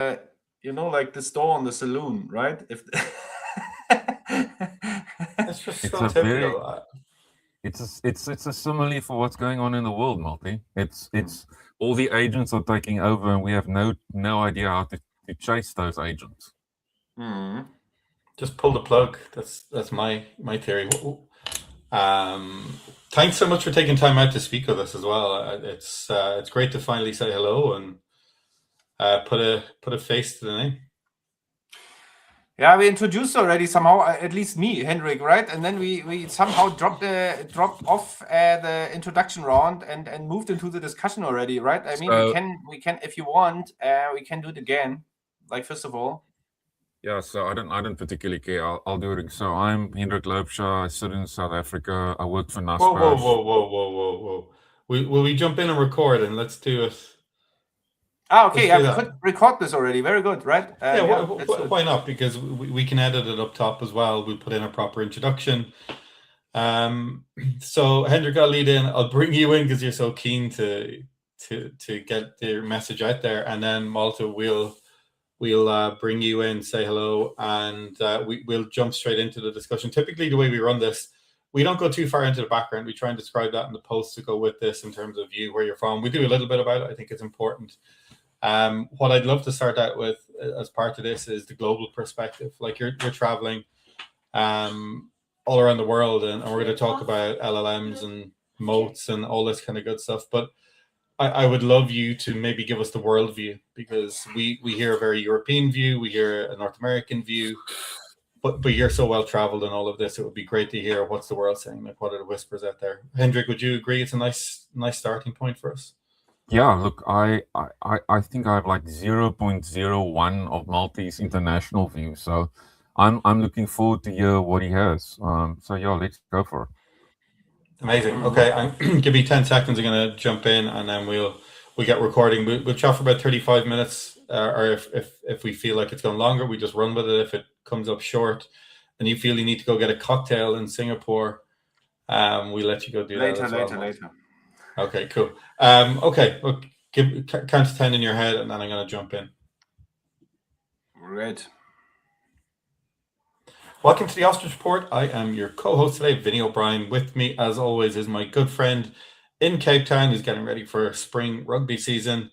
like the store in the saloon, right? If It's just It's so a very typical. it's a simile for what's going on in the world, Malte. It's all the agents are taking over, and we have no idea how to chase those agents. Just pull the plug. That's my theory. Thanks so much for taking time out to speak with us as well. It's great to finally say hello and put a face to the name. Yeah, we introduced already somehow, at least me, Hendrik, right? And then we somehow dropped off the introduction round and moved into the discussion already, right? I mean, So, we can if you want, we can do it again. Like first of all, yeah, so I don't particularly care. I'll do it. So I'm Hendrik Loopsha. I sit in South Africa. I work for Whoa, whoa, Naspers. whoa, whoa, whoa, whoa, whoa. Will we jump in and record and let's do it? okay, Let's do we that. could record this already. Very good, right? Yeah, Let's do it. why not? Because we can edit it up top as well. We'll put in a proper introduction. So Hendrik, I'll lead in. I'll bring you in because you're so keen to get the message out there, and then Malta we'll bring you in, say hello, and we'll jump straight into the discussion. Typically, the way we run this, we don't go too far into the background. We try and describe that in the post to go with this in terms of you, where you're from. We do a little bit about it. I think it's important. What I'd love to start out with as part of this is the global perspective. Like you're traveling all around the world, and we're going to talk about LLMs and moats and all this kind of good stuff. But I would love you to maybe give us the world view, because we hear a very European view, we hear a North American view, but you're so well traveled in all of this. It would be great to hear what's the world saying, like what are the whispers out there. Hendrik, would you agree it's a nice starting point for us? Yeah, look, I think I have like 0.01 of Malte's international view, so I'm looking forward to hear what he has. So yeah, let's go for it. Amazing. Okay, give me 10 seconds. I'm going to jump in, and then we'll get recording. We'll chat for about 35 minutes, or if we feel like it's going longer, we just run with it. If it comes up short and you feel you need to go get a cocktail in Singapore, we let you go do that as well. Later. Okay, cool. Okay, look, count to 10 in your head, and then I'm going to jump in. Right. Welcome to the Ostrich Report. I am your co-host today, Vinny O'Brien. With me, as always, is my good friend in Cape Town, who's getting ready for spring rugby season,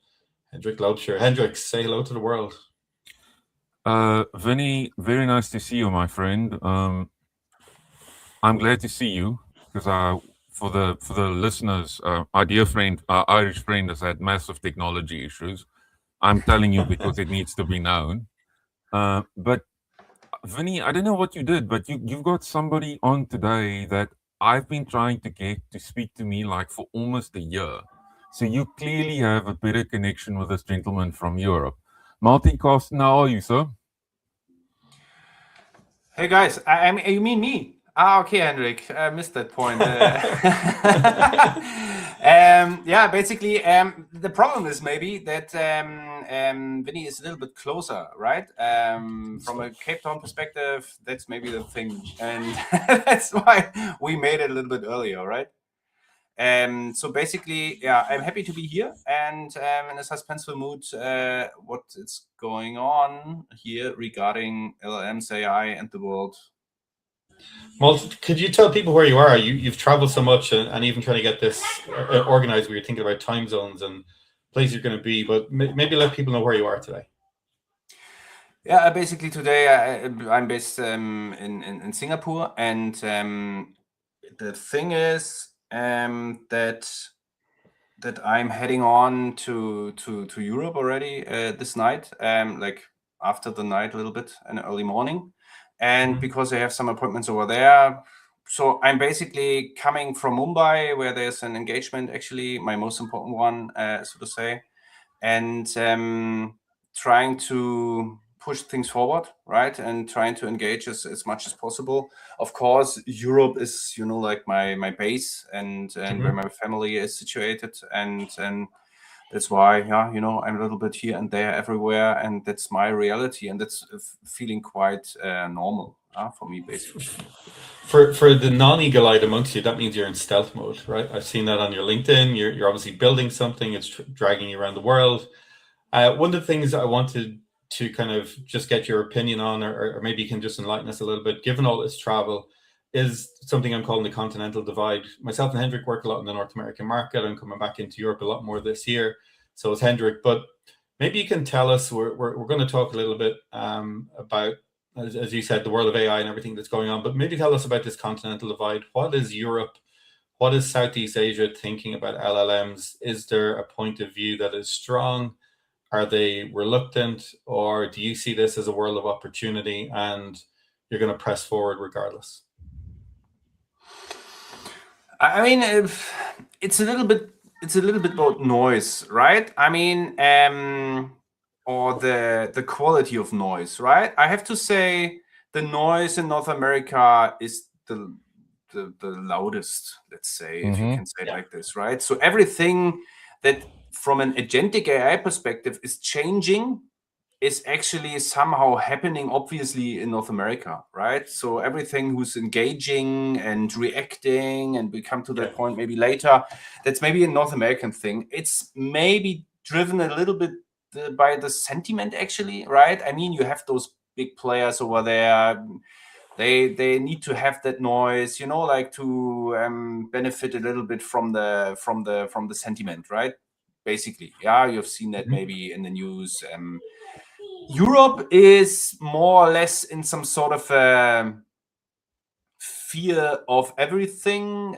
Hendrik Loopsha. Hendrik, say hello to the world. Vinny, very nice to see you, my friend. I'm glad to see you because for the listeners, our dear friend, our Irish friend, has had massive technology issues. I'm telling you because it needs to be known. But Vinny, I don't know what you did, but you've got somebody on today that I've been trying to get to speak to me like for almost a year. So you clearly have a better connection with this gentleman from Europe. Malte, Karsten, how are you, sir? Hey guys, you mean me? Okay, Hendrik, I missed that point. Yeah, basically, the problem is maybe that Vinny is a little bit closer, right? From a Cape Town perspective, that's maybe the thing, and that's why we made it a little bit earlier, right? So basically, yeah, I'm happy to be here and in a suspenseful mood. What is going on here regarding LLMs, AI, and the world? Malte, could you tell people where you are? You've traveled so much, and even trying to get this organized, where you're thinking about time zones and places you're going to be, but maybe let people know where you are today. Yeah, basically today I'm based in Singapore, and the thing is that I'm heading on to Europe already this night, like after the night a little bit in early morning, and because I have some appointments over there. So I'm basically coming from Mumbai, where there's an engagement, actually my most important one, so to say, and trying to push things forward, right, and trying to engage as much as possible. Of course, Europe is, like my base and where my family is situated, and that's why, yeah, I'm a little bit here and there everywhere, and that's my reality, and that's feeling quite normal for me, basically. For the non-eagle-eyed amongst you, that means you're in stealth mode, right? I've seen that on your LinkedIn. You're obviously building something. It's dragging you around the world. One of the things I wanted to kind of just get your opinion on, or maybe you can just enlighten us a little bit, given all this travel, is something I'm calling the continental divide. Myself and Hendrik work a lot in the North American market. I'm coming back into Europe a lot more this year. So is Hendrik. But maybe you can tell us, we're going to talk a little bit about, as you said, the world of AI and everything that's going on. But maybe tell us about this continental divide. What is Europe? What is Southeast Asia thinking about LLMs? Is there a point of view that is strong? Are they reluctant? Or do you see this as a world of opportunity and you're going to press forward regardless? I mean, it's a little bit about noise, right? I mean, or the quality of noise, right? I have to say the noise in North America is the loudest, let's say, if you can say it like this, right? So everything that from an agentic AI perspective is changing is actually somehow happening, obviously, in North America, right? So everything who's engaging and reacting, and we come to that point maybe later, that's maybe a North American thing. It's maybe driven a little bit by the sentiment, actually, right? I mean, you have those big players over there. They need to have that noise, like to benefit a little bit from the sentiment, right? Basically, yeah, you've seen that maybe in the news. Europe is more or less in some sort of fear of everything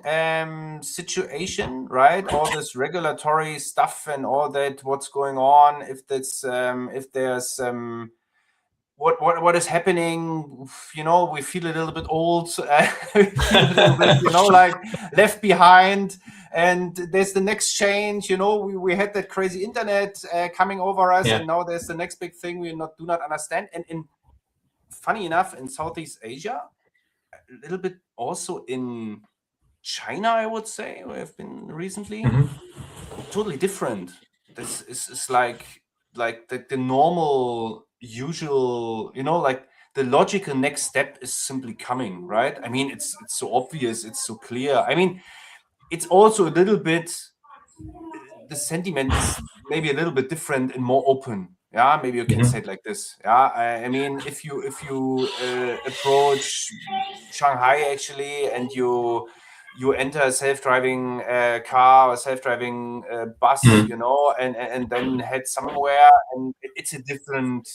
situation, right? All this regulatory stuff and all that, what's going on, if there's what is happening, we feel a little bit old, we feel a little bit, like left behind. And there's the next change, we had that crazy internet coming over us, and now there's the next big thing we do not understand. And funny enough, in Southeast Asia, a little bit also in China, I would say, where I've been recently, totally different. This is like the normal, usual, like the logical next step is simply coming, right? I mean, it's so obvious, it's so clear. I mean, it's also a little bit, the sentiment is maybe a little bit different and more open. Yeah, maybe you can say it like this. Yeah, I mean, if you approach Shanghai actually, and you enter a self-driving car or self-driving bus, and then head somewhere, and it's a different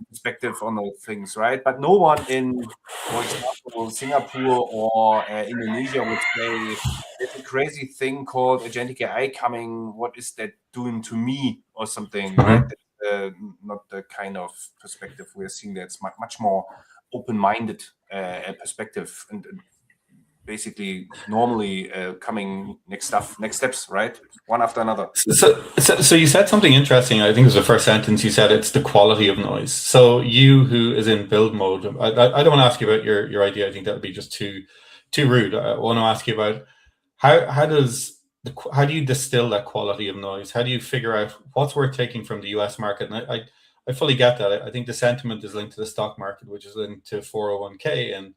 perspective on those things, right? But no one in, for example, Singapore or Indonesia would say there's a crazy thing called agentic AI coming. What is that doing to me or something, right? That's not the kind of perspective we're seeing. That's much more open-minded perspective, and basically normally coming next steps, right? One after another. So you said something interesting. I think it was the first sentence you said. It's the quality of noise. So you, who is in build mode, I don't want to ask you about your idea. I think that would be just too rude. I want to ask you about how do you distill that quality of noise? How do you figure out what's worth taking from the US market? And I fully get that. I think the sentiment is linked to the stock market, which is linked to 401k and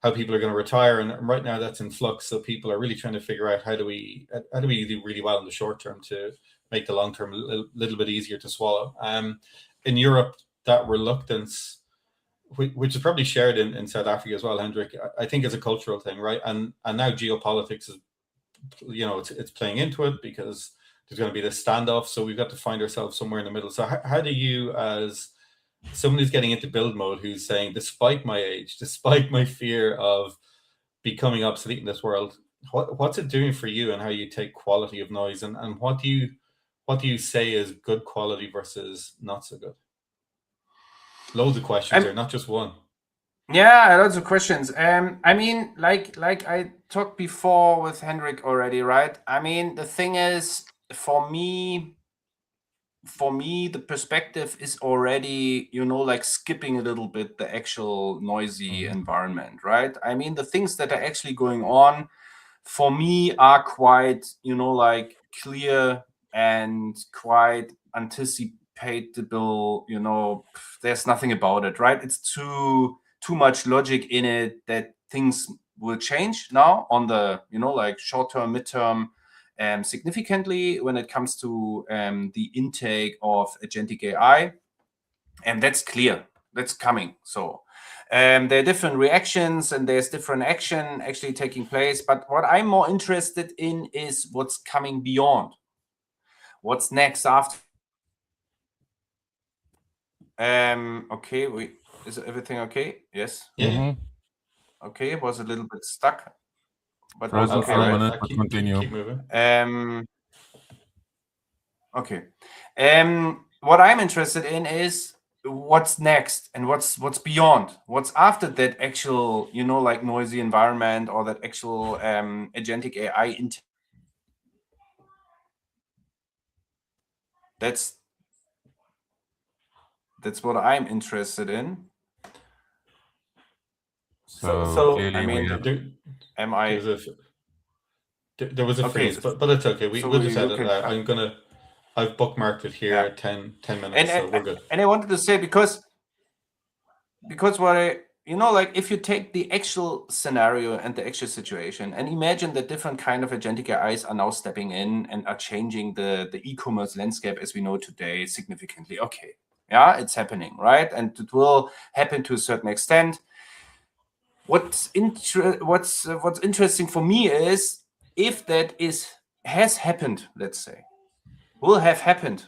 how people are going to retire, and right now that's in flux. So people are really trying to figure out how do we do really well in the short term to make the long term a little bit easier to swallow. In Europe, that reluctance, which is probably shared in South Africa as well, Hendrik, I think is a cultural thing, right? And now geopolitics is, it's playing into it, because there's going to be this standoff. So we've got to find ourselves somewhere in the middle. So how do you, as someone who's getting into build mode, who's saying, despite my age, despite my fear of becoming obsolete in this world, what's it doing for you, and how you take quality of noise, and what do you say is good quality versus not so good? Loads of questions there, not just one. Yeah, lots of questions. I mean, like I talked before with Hendrik already, right? I mean, the thing is, for me, the perspective is already, like skipping a little bit the actual noisy environment, right? I mean, the things that are actually going on for me are quite, like clear and quite anticipatable. There's nothing about it, right? It's too much logic in it that things will change now on the, like short-term, mid-term, significantly when it comes to the intake of agentic AI. And that's clear. That's coming. So there are different reactions and there's different action actually taking place. But what I'm more interested in is what's coming beyond. What's next after? Okay, is everything okay? Yes. Yeah. Mhm. Okay, it was a little bit stuck, but was Frozen okay, for a right? minute, but continue. Keep moving. Okay. What I'm interested in is what's next and what's beyond. What's after that actual, like noisy environment or that actual agentic AI. That's what I'm interested in. So clearly, I mean, am I? There was a Okay, freeze, but it's okay. We'll just edit can that. I've bookmarked it here. Yeah. 10 minutes, so we're good. And I wanted to say because what I, like if you take the actual scenario and the actual situation and imagine that different kind of agentic AIs are now stepping in and are changing the e-commerce landscape as we know today significantly. Okay, yeah, it's happening, right? And it will happen to a certain extent. What's interesting for me is if that has happened, let's say, will have happened,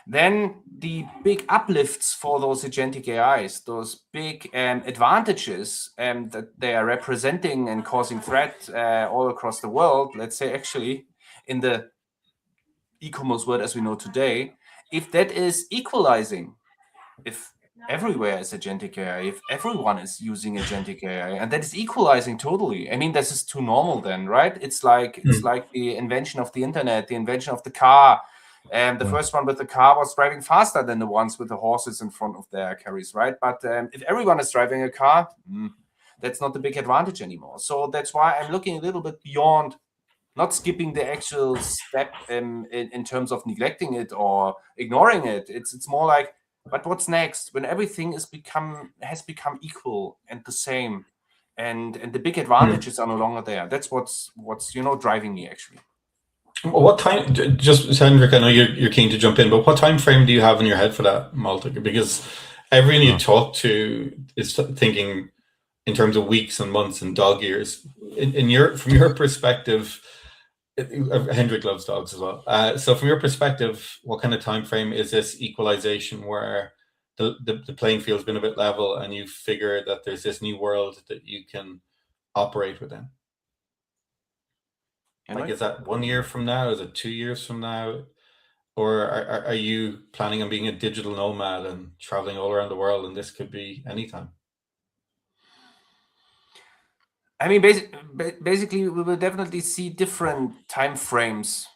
then the big uplifts for those agentic AIs, those big advantages that they are representing and causing threat all across the world, let's say actually in the e-commerce world as we know today, if that is equalizing, if everywhere is agentic AI, if everyone is using agentic AI, and that is equalizing totally. I mean, this is too normal then, right? It's like the invention of the internet, the invention of the car. The first one with the car was driving faster than the ones with the horses in front of their carriers, right? But if everyone is driving a car, that's not the big advantage anymore. So that's why I'm looking a little bit beyond, not skipping the actual step in terms of neglecting it or ignoring it. It's more like, but what's next when everything has become equal and the same, and the big advantages are no longer there. That's what's driving me actually. What time? Just Hendrik, I know you're keen to jump in, but what time frame do you have in your head for that, Malte? Because everyone you talk to is thinking in terms of weeks and months and dog years. From your perspective, Hendrik loves dogs as well. So from your perspective, what kind of time frame is this equalization where the playing field's been a bit level and you figure that there's this new world that you can operate within? Like, is that 1 year from now? Is it 2 years from now? Or are you planning on being a digital nomad and traveling all around the world, and this could be anytime? I mean, basically, we will definitely see different time frames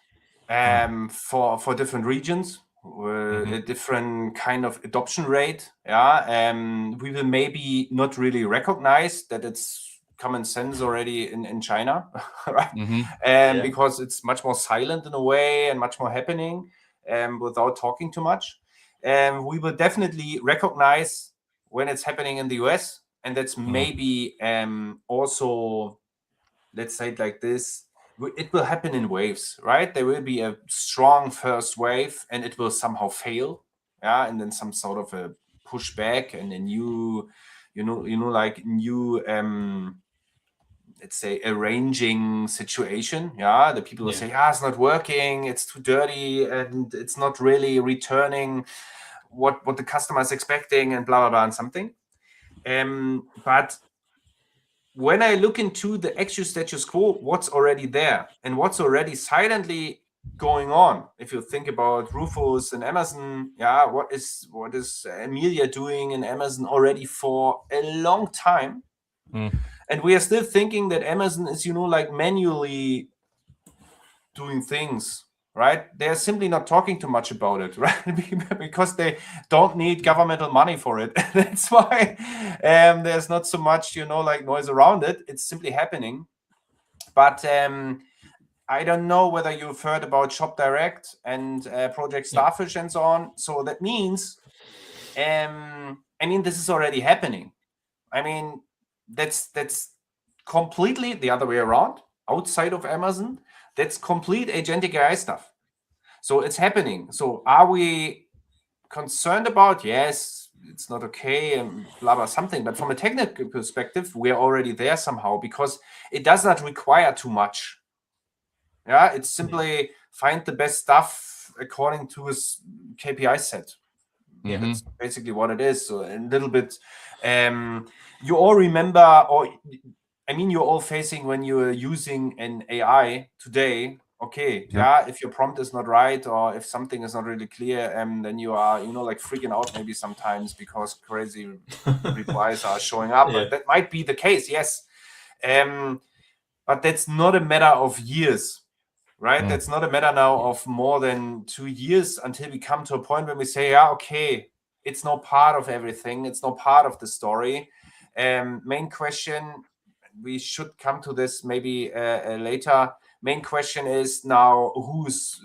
for different regions, a different kind of adoption rate. Yeah, we will maybe not really recognize that it's common sense already in China, right? Because it's much more silent in a way and much more happening without talking too much. We will definitely recognize when it's happening in the US, and that's maybe also, let's say it like this, it will happen in waves, right? There will be a strong first wave and it will somehow fail, and then some sort of a pushback and a new, like new let's say arranging situation. The people will say, it's not working, it's too dirty, and it's not really returning what the customer is expecting, and blah blah blah and something. But when I look into the actual status quo, what's already there and what's already silently going on, if you think about Rufus and Amazon, what is Amelia doing in Amazon already for a long time? And we are still thinking that Amazon is, like manually doing things, right? They're simply not talking too much about it, right? Because they don't need governmental money for it. That's why there's not so much, like noise around it. It's simply happening. But I don't know whether you've heard about Shop Direct and Project Starfish and so on. So that means, this is already happening. That's completely the other way around. Outside of Amazon, that's complete agentic AI stuff. So it's happening. So are we concerned about? Yes, it's not okay, and blah blah something. But from a technical perspective, we're already there somehow, because it does not require too much. Yeah, it's simply find the best stuff according to his KPI set. Yeah, that's basically what it is. So a little bit, you all remember, or I mean, you're all facing when you're using an AI today. Okay, yeah, if your prompt is not right, or if something is not really clear, then you are, like freaking out maybe sometimes because crazy replies are showing up. Yeah. That might be the case, yes. But that's not a matter of years, right? That's not a matter now of more than 2 years until we come to a point when we say, yeah, okay, it's not part of everything. It's not part of the story. Main question, we should come to this maybe later. Main question is now, who's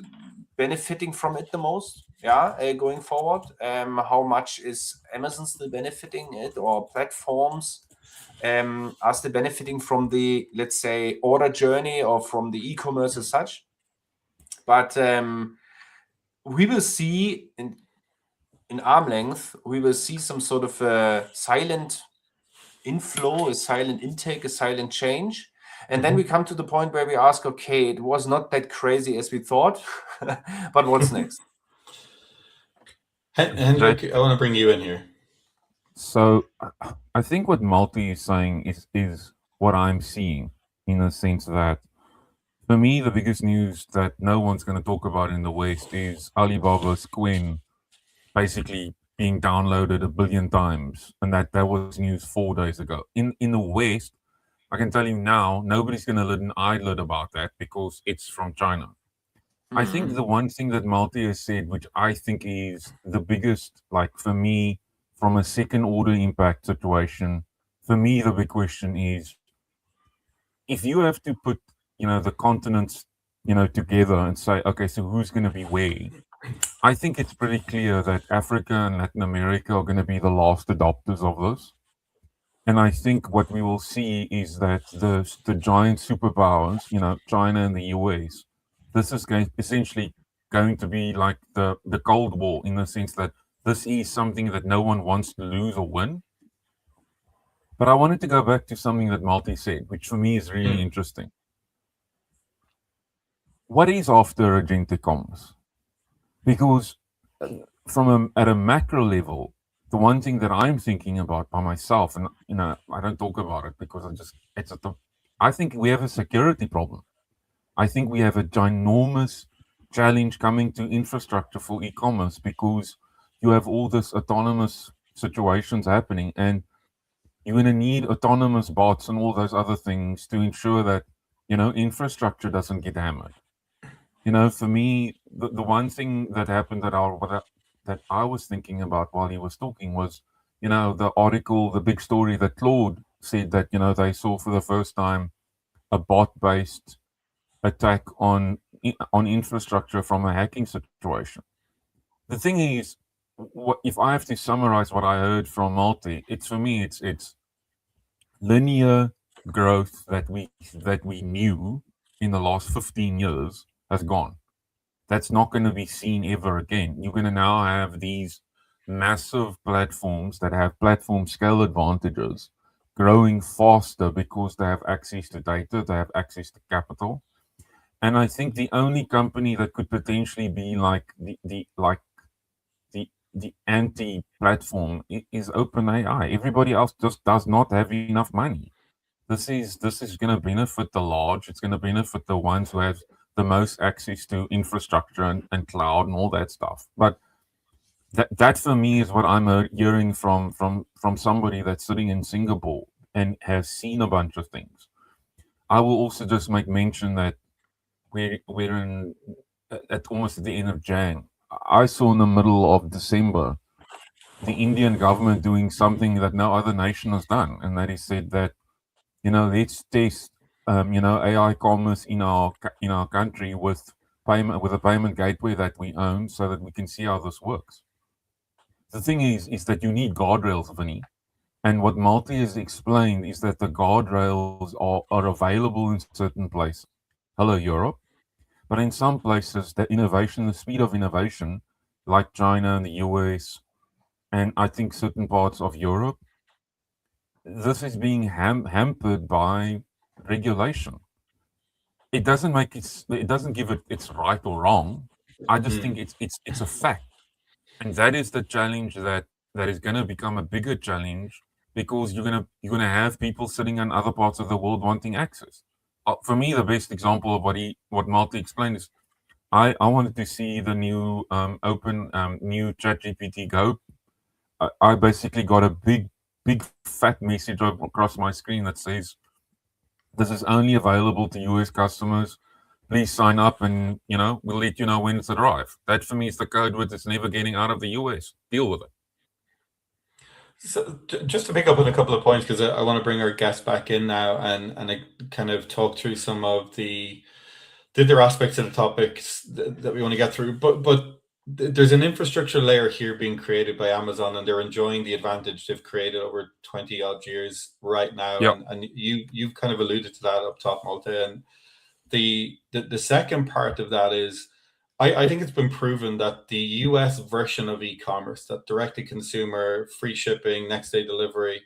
benefiting from it the most? Yeah, going forward. How much is Amazon still benefiting it, or platforms? Are still benefiting from the, let's say, order journey or from the e-commerce as such. But we will see in arm length, we will see some sort of a silent inflow, a silent intake, a silent change. And then we come to the point where we ask, okay, it was not that crazy as we thought, but what's next? Hendrik, I want to bring you in here. So I think what Malte is saying is what I'm seeing, in the sense that, for me, the biggest news that no one's going to talk about in the West is Alibaba's Quinn basically being downloaded 1 billion times, and that was news 4 days ago. In the West, I can tell you now, nobody's going to lift an eyelid about that because it's from China. I think the one thing that Malte has said, which I think is the biggest, like for me, from a second order impact situation, for me, the big question is, if you have to put, the continents, together and say, okay, so who's going to be where? I think it's pretty clear that Africa and Latin America are going to be the last adopters of this. And I think what we will see is that the giant superpowers, China and the US, this is essentially going to be like the Cold War, in the sense that this is something that no one wants to lose or win. But I wanted to go back to something that Malte said, which for me is really interesting. What is after agentic commerce? Because at a macro level, the one thing that I'm thinking about by myself, and I don't talk about it because I think we have a security problem. I think we have a ginormous challenge coming to infrastructure for e-commerce, because you have all this autonomous situations happening, and you're going to need autonomous bots and all those other things to ensure that infrastructure doesn't get hammered. For me, the one thing that happened that I was thinking about while he was talking was, the article, the big story that Claude said that, they saw for the first time a bot-based attack on infrastructure from a hacking situation. The thing is, if I have to summarize what I heard from Malte, it's linear growth that we knew in the last 15 years has gone. That's not going to be seen ever again. You're going to now have these massive platforms that have platform scale advantages growing faster because they have access to data, they have access to capital. And I think the only company that could potentially be like the anti-platform is OpenAI. Everybody else just does not have enough money. This is going to benefit the large. It's going to benefit the ones who have the most access to infrastructure and cloud and all that stuff. But that for me is what I'm hearing from somebody that's sitting in Singapore and has seen a bunch of things. I will also just make mention that we're at almost the end of Jan. I saw in the middle of December the Indian government doing something that no other nation has done, and that is said that, let's test AI commerce in our country with a payment gateway that we own, so that we can see how this works. The thing is that you need guardrails, Vinny. And what Malte has explained is that the guardrails are available in certain places. Hello, Europe. But in some places, the speed of innovation, like China and the US, and I think certain parts of Europe, this is being hampered by regulation. It doesn't make it doesn't give it it's right or wrong. I just think it's a fact, and that is the challenge that is going to become a bigger challenge, because you're gonna have people sitting in other parts of the world wanting access. For me, the best example of what Malte explained is I wanted to see the new open new ChatGPT Go. I basically got a big fat message across my screen that says, "This is only available to US customers. Please sign up, and we'll let you know when it's arrived." That for me is the code word that's never getting out of the US. Deal with it. So just to pick up on a couple of points, because I want to bring our guest back in now and kind of talk through some of the other aspects of the topics that we want to get through. But there's an infrastructure layer here being created by Amazon, and they're enjoying the advantage they've created over 20 odd years right now. Yep. And you've kind of alluded to that up top, Malte. And the second part of that is, I think it's been proven that the US version of e-commerce, that direct-to-consumer, free shipping, next-day delivery,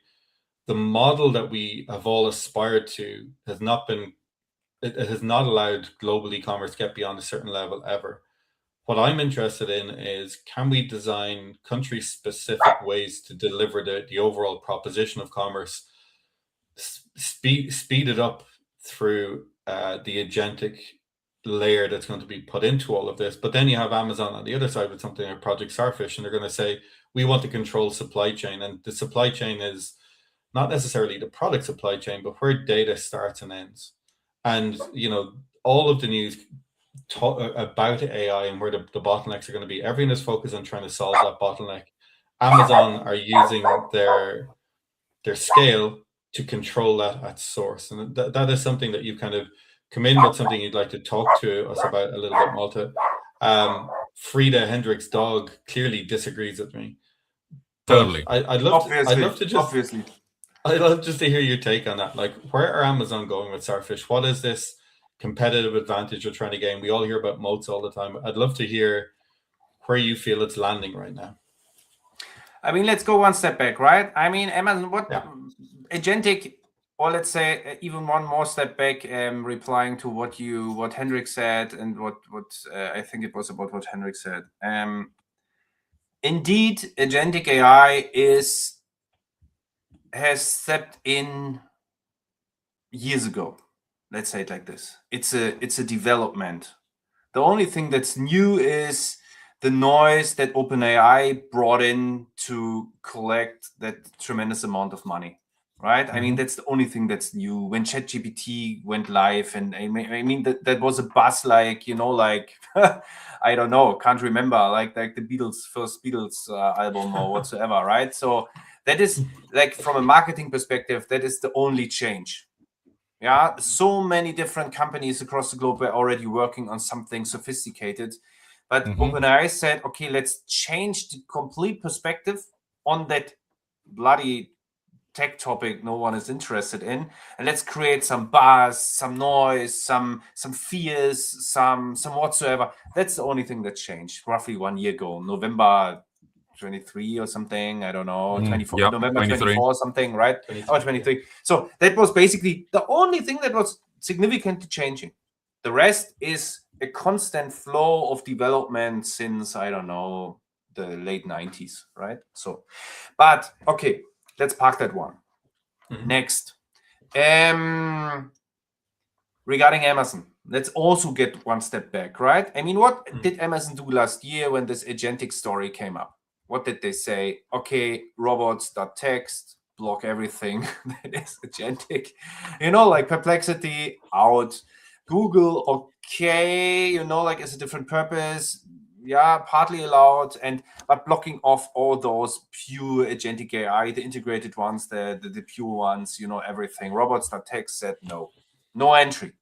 the model that we have all aspired to has not been, it has not allowed global e-commerce to get beyond a certain level ever. What I'm interested in is, can we design country-specific ways to deliver the overall proposition of commerce, speed it up through the agentic layer that's going to be put into all of this. But then you have Amazon on the other side with something like Project Starfish, and they're going to say, we want to control supply chain. And the supply chain is not necessarily the product supply chain, but where data starts and ends. And, all of the news about AI and where the bottlenecks are going to be, everything is focused on trying to solve that bottleneck. Amazon are using their scale to control that at source. And that is something that you kind of come in with, something you'd like to talk to us about a little bit, Malte. Frida Hendrick's dog clearly disagrees with me. Totally. I'd love just to hear your take on that. Like, where are Amazon going with Starfish? What is this competitive advantage you're trying to gain? We all hear about moats all the time. I'd love to hear where you feel it's landing right now. I mean, let's go one step back, right? I mean, Amazon, agentic, or let's say even one more step back, replying to what Hendrik said, and what I think it was about what Hendrik said. Indeed, agentic AI has stepped in years ago. Let's say it like this. It's a development. The only thing that's new is the noise that OpenAI brought in to collect that tremendous amount of money, right? I mean, that's the only thing that's new. When ChatGPT went live, and I mean that was a buzz, like, I don't know, can't remember, like the first Beatles album or whatsoever, right? So that is, like, from a marketing perspective, that is the only change. Yeah, so many different companies across the globe were already working on something sophisticated. But OpenAI said, okay, let's change the complete perspective on that bloody tech topic no one is interested in, and let's create some buzz, some noise, some fears, some whatsoever. That's the only thing that changed roughly 1 year ago, November 23 or something. I don't know, 24, yep, November 23. 24 or something, right? 23. So that was basically the only thing that was significantly changing. The rest is a constant flow of development since, I don't know, the late 90s, right? So, but okay, let's park that one. Next, regarding Amazon, let's also get one step back, right? I mean, what did Amazon do last year when this agentic story came up? What did they say? Okay, robots.text, block everything that is agentic. Like Perplexity, out. Google, okay, like it's a different purpose. Yeah, partly allowed, but blocking off all those pure agentic AI, the integrated ones, the pure ones, everything. Robots.text said no entry.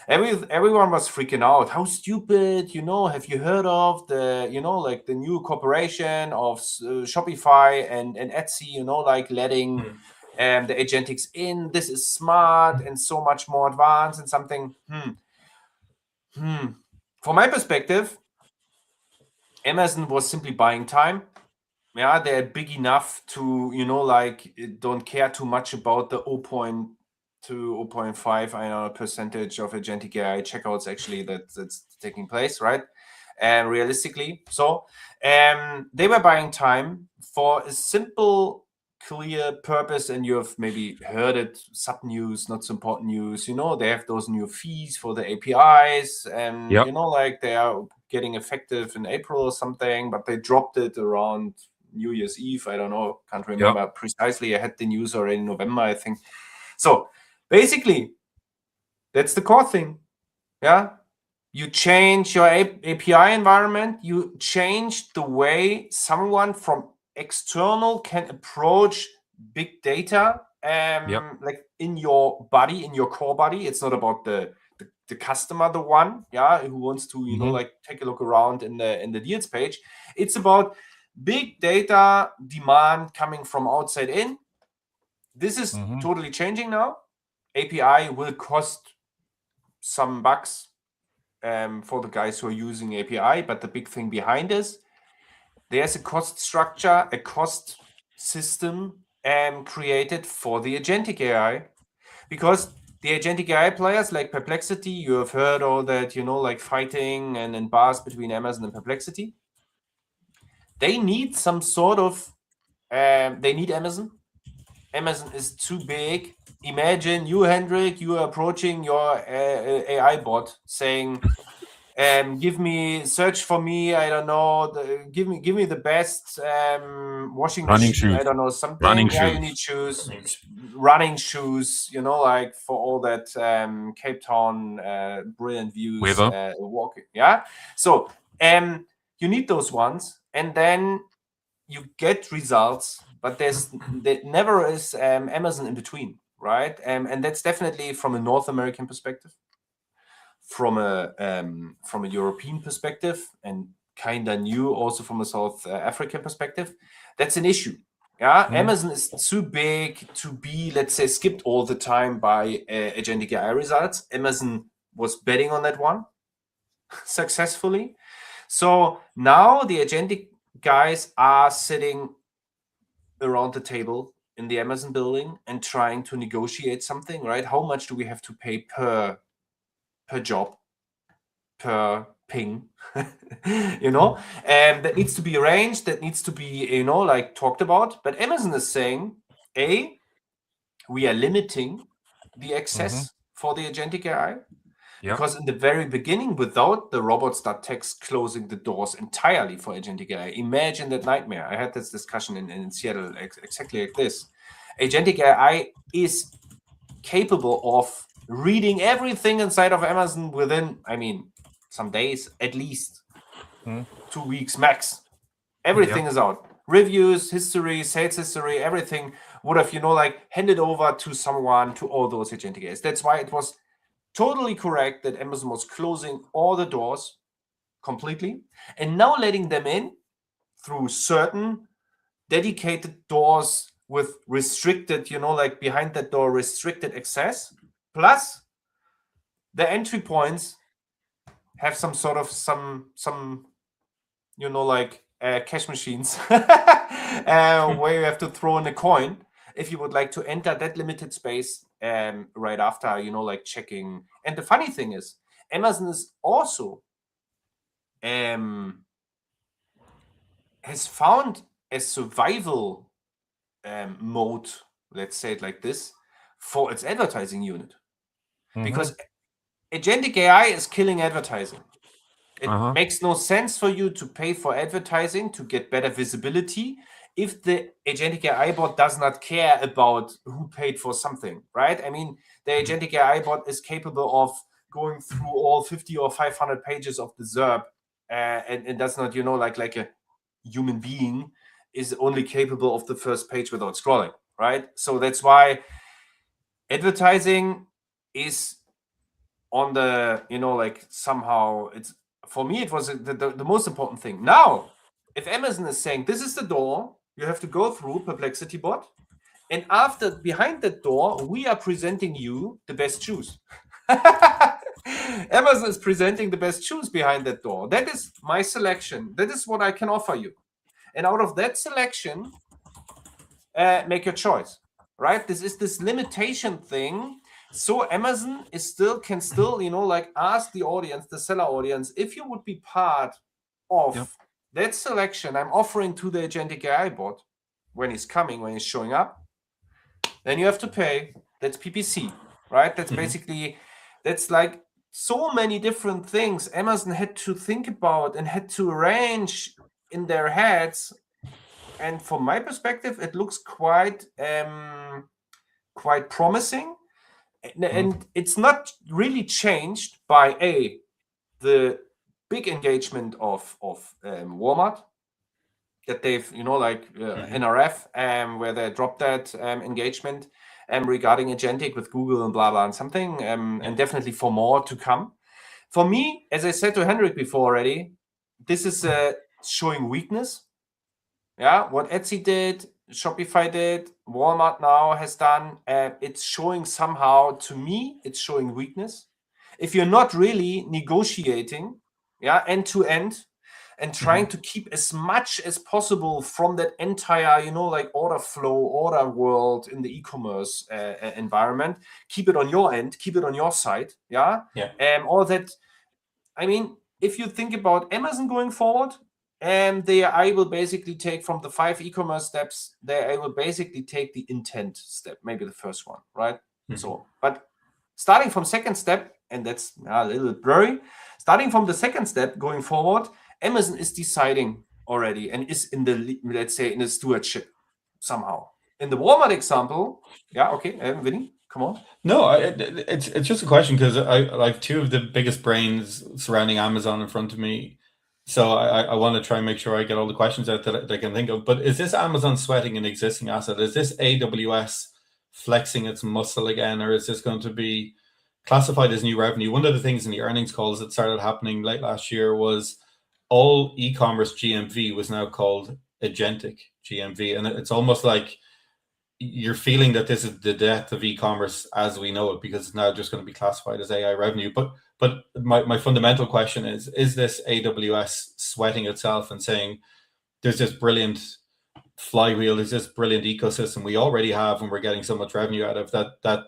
Everyone was freaking out. How stupid, have you heard of the, like the new cooperation of Shopify and Etsy, like letting the agentics in? This is smart and so much more advanced and something. From my perspective, Amazon was simply buying time. Yeah, they're big enough to, like, don't care too much about the 0.2, 0.5, I know, percentage of agentic AI checkouts actually that's taking place, right? And realistically, so they were buying time for a simple, clear purpose, and you have maybe heard it, sub news, not so important news. They have those new fees for the APIs, and Yep. like they are getting effective in April or something, but they dropped it around New Year's Eve. I don't know, can't remember precisely. I had the news already in November, I think. So basically, that's the core thing. Yeah. You change your API environment. You change the way someone from external can approach big data, like in your body, in your core body. It's not about the customer, the one, who wants to, like take a look around in the deals page. It's about big data demand coming from outside in. This is totally changing now. API will cost some bucks for the guys who are using API, but the big thing behind is there's a cost structure, a cost system created for the agentic AI, because the agentic AI players like Perplexity, you have heard all that, like fighting and bars between Amazon and Perplexity. They need some sort of, they need Amazon. Amazon is too big. Imagine you, Hendrik, you are approaching your AI bot saying, search for me, I don't know, give me the best washing Running machine, shoes. I don't know, something. Running You shoes. need shoes, running shoes, like for all that Cape Town brilliant views, Weather. walking. So you need those ones, and then you get results, but there never is Amazon in between, right? And that's definitely from a North American perspective. From a European perspective, and kind of new also from a South African perspective, that's an issue. Amazon is too big to be, let's say, skipped all the time by agentic AI results. Amazon was betting on that one successfully. So now the agentic guys are sitting around the table in the Amazon building and trying to negotiate something, right? How much do we have to pay per job, per ping, and that needs to be arranged, that needs to be, like talked about. But Amazon is saying, we are limiting the access for the agentic AI, because in the very beginning, without the robots.txt closing the doors entirely for agentic AI, imagine that nightmare. I had this discussion in Seattle, exactly like this. Agentic AI is capable of reading everything inside of Amazon within, some days, at least 2 weeks max. Everything is out. Reviews, history, sales history, everything would have, like handed over to someone, to all those agentic AIs. That's why it was totally correct that Amazon was closing all the doors completely and now letting them in through certain dedicated doors with restricted, like behind that door, restricted access. Plus, the entry points have some sort of like cash machines where you have to throw in a coin if you would like to enter that limited space right after, like checking. And the funny thing is, Amazon is also has found a survival mode, let's say it like this, for its advertising unit. Because agentic AI is killing advertising. It makes no sense for you to pay for advertising to get better visibility if the agentic AI bot does not care about who paid for something, right? The agentic AI bot is capable of going through all 50 or 500 pages of the SERP, and that's not, like a human being is only capable of the first page without scrolling, right? So that's why advertising is on the, like somehow it's, for me, it was the most important thing. Now, if Amazon is saying, this is the door, you have to go through Perplexity bot, and after, behind that door, we are presenting you the best shoes. Amazon is presenting the best shoes behind that door. That is my selection. That is what I can offer you. And out of that selection, make your choice, right? This is this limitation thing. So Amazon can still, like ask the audience, the seller audience, if you would be part of that selection I'm offering to the agentic AI bot when he's showing up, then you have to pay. That's PPC, right? That's basically, that's like so many different things Amazon had to think about and had to arrange in their heads. And from my perspective, it looks quite promising. And it's not really changed by the big engagement of Walmart that they've, NRF, where they dropped that engagement regarding agentic with Google and blah, blah, and something, and definitely for more to come. For me, as I said to Henrik before already, this is showing weakness. Yeah, what Etsy did, Shopify did, Walmart now has done, it's showing somehow, to me, it's showing weakness. If you're not really negotiating, end to end, and trying to keep as much as possible from that entire, order flow, order world in the e-commerce environment, keep it on your end, keep it on your side, all that. I mean, if you think about Amazon going forward, I will basically take from the 5 e-commerce steps, I will basically take the intent step, maybe the first one, right? So, but starting from second step, and that's a little blurry, starting from the second step going forward, Amazon is deciding already and is in the, let's say, in the stewardship somehow. In the Walmart example, Vinny, come on. No, it's just a question because I have two of the biggest brains surrounding Amazon in front of me. So I want to try and make sure I get all the questions out that I can think of. But is this Amazon sweating an existing asset? Is this AWS flexing its muscle again? Or is this going to be classified as new revenue? One of the things in the earnings calls that started happening late last year was all e-commerce GMV was now called agentic GMV. And it's almost like you're feeling that this is the death of e-commerce as we know it, because it's now just going to be classified as AI revenue. But my fundamental question is this AWS sweating itself and saying there's this brilliant flywheel, there's this brilliant ecosystem we already have and we're getting so much revenue out of that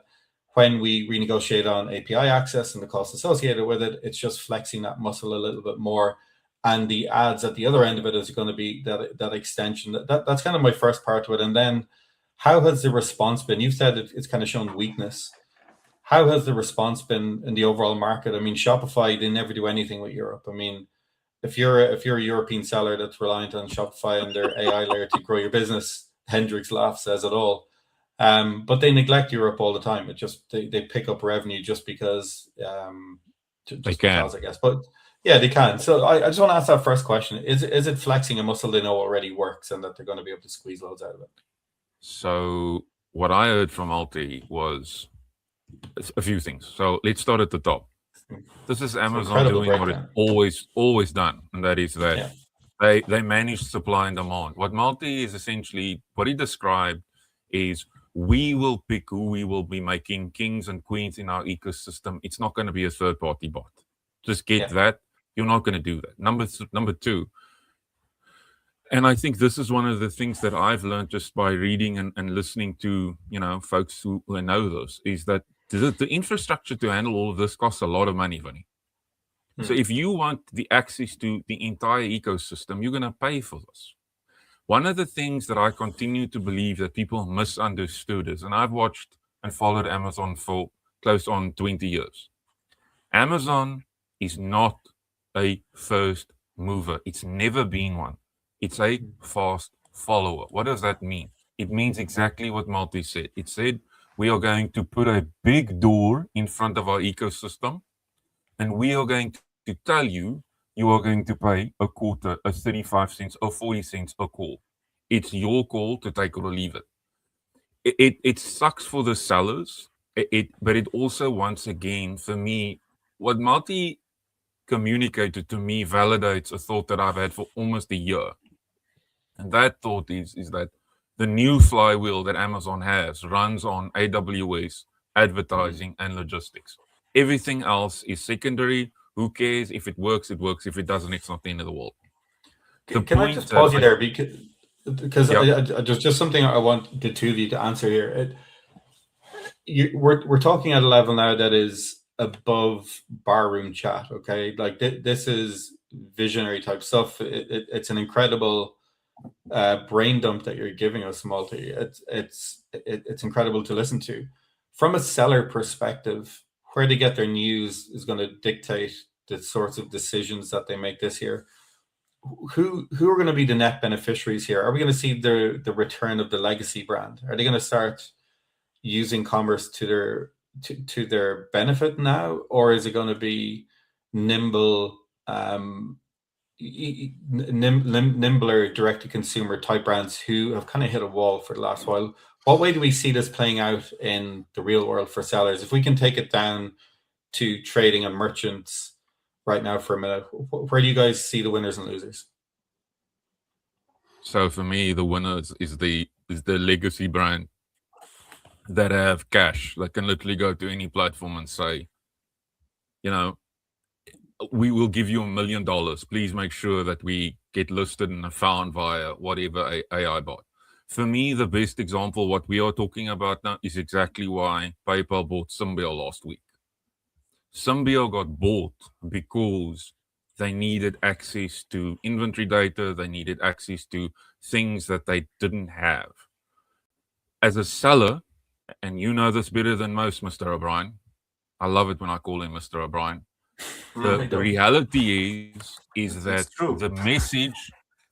when we renegotiate on API access and the costs associated with it, it's just flexing that muscle a little bit more. And the ads at the other end of it is going to be that extension. That's kind of my first part to it. And then how has the response been? You've said it's kind of shown weakness. How has the response been in the overall market? I mean, Shopify, they never do anything with Europe. I mean, if you're a European seller that's reliant on Shopify and their AI layer to grow your business, Hendrik's laugh says it all. But they neglect Europe all the time. It just they pick up revenue just because they can, I guess. But yeah, they can. So I just want to ask that first question: Is it flexing a muscle they know already works and that they're going to be able to squeeze loads out of it? So what I heard from Malte was a few things. So let's start at the top. This is Amazon doing what it's always done, and that is that they manage supply and demand. What Malte is essentially, what he described is, we will pick who we will be making kings and queens in our ecosystem. It's not going to be a third-party bot. Just get that. You're not going to do that. Number two, and I think this is one of the things that I've learned just by reading and listening to, folks who know this, is that the infrastructure to handle all of this costs a lot of money, Vinny. So if you want the access to the entire ecosystem, you're going to pay for this. One of the things that I continue to believe that people misunderstood is, and I've watched and followed Amazon for close on 20 years. Amazon is not a first mover. It's never been one. It's a fast follower. What does that mean? It means exactly what Malte said. It said, we are going to put a big door in front of our ecosystem, and we are going to tell you, you are going to pay a quarter, a 35 cents, or 40 cents a call. It's your call to take or leave it. It sucks for the sellers, but it also, once again, for me, what Malte communicated to me validates a thought that I've had for almost a year. And that thought is that the new flywheel that Amazon has runs on AWS, advertising, and logistics. Everything else is secondary. Who cares? If it works, it works. If it doesn't, it's not the end of the world. Can I just pause you there because there's just something I want the two of you to answer here. We're talking at a level now that is above barroom chat. Okay, like this is visionary type stuff. It's an incredible brain dump that you're giving us, Malte. It's incredible to listen to. From a seller perspective, where they get their news is going to dictate the sorts of decisions that they make this year. Who are going to be the net beneficiaries here? Are we going to see the return of the legacy brand? Are they going to start using commerce to their benefit now, or is it going to be nimble, nimbler direct-to-consumer type brands who have kind of hit a wall for the last while? What way do we see this playing out in the real world for sellers? If we can take it down to trading and merchants right now for a minute, where do you guys see the winners and losers? So for me, the winners is the legacy brand that have cash, that can literally go to any platform and say, we will give you $1 million. Please make sure that we get listed and found via whatever AI bot. For me, the best example, what we are talking about now, is exactly why PayPal bought Symbio last week. Symbio got bought because they needed access to inventory data. They needed access to things that they didn't have. As a seller, and you know this better than most, Mr. O'Brien. I love it when I call him Mr. O'Brien. The reality is that